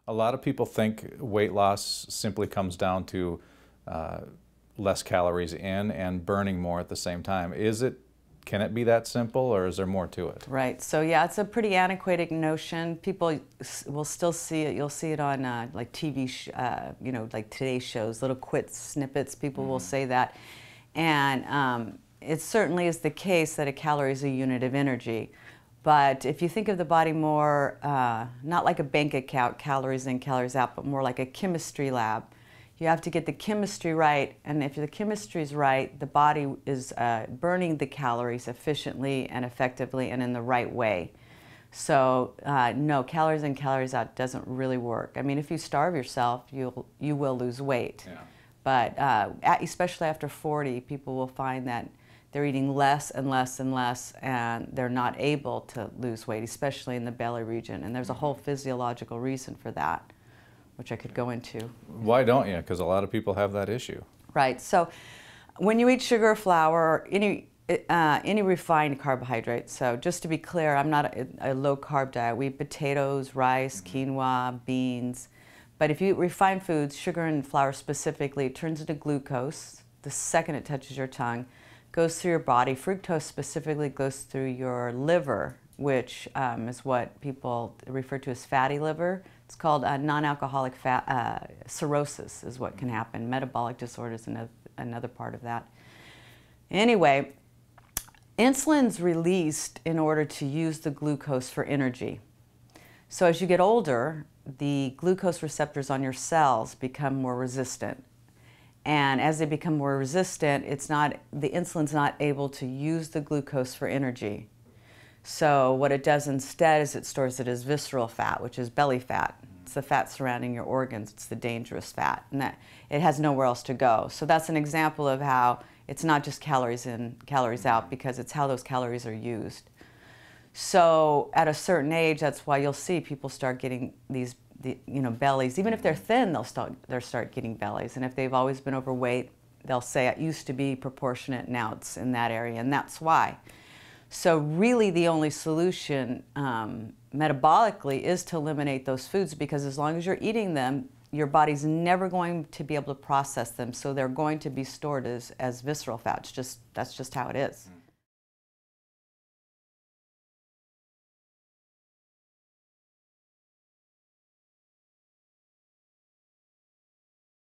A lot of people think weight loss simply comes down to less calories in and burning more at the same time. Can it be that simple, or is there more to it? Right. So yeah, it's a pretty antiquated notion. People will still see it. You'll see it on like TV, like today's shows, little quick snippets. People will say that, and it certainly is the case that a calorie is a unit of energy. But if you think of the body more, not like a bank account, calories in, calories out, but more like a chemistry lab, you have to get the chemistry right, and if the chemistry is right, the body is burning the calories efficiently and effectively and in the right way. So no, calories in, calories out doesn't really work. I mean, if you starve yourself, you will lose weight. Yeah. But especially after 40, people will find that they're eating less and less and less, and they're not able to lose weight, especially in the belly region. And there's a whole physiological reason for that, which I could go into. Why don't you? Because a lot of people have that issue. Right. So when you eat sugar or flour or any refined carbohydrate, so just to be clear, I'm not a low-carb diet. We eat potatoes, rice, quinoa, beans. But if you eat refined foods, sugar and flour specifically, it turns into glucose the second it touches your tongue, goes through your body. Fructose specifically goes through your liver, which is what people refer to as fatty liver. It's called non-alcoholic fat cirrhosis is what can happen. Metabolic disorders is another part of that. Anyway, insulin's released in order to use the glucose for energy. So as you get older, the glucose receptors on your cells become more resistant. And as they become more resistant, the insulin's not able to use the glucose for energy. So what it does instead is it stores it as visceral fat, which is belly fat. It's the fat surrounding your organs. It's the dangerous fat, and that it has nowhere else to go. So that's an example of how it's not just calories in, calories out, because it's how those calories are used. So at a certain age, that's why you'll see people start getting these bellies. Even if they're thin, they'll start getting bellies. And if they've always been overweight, they'll say it used to be proportionate, now it's in that area, and that's why. So really the only solution metabolically is to eliminate those foods, because as long as you're eating them, your body's never going to be able to process them, so they're going to be stored as visceral fat. That's just how it is.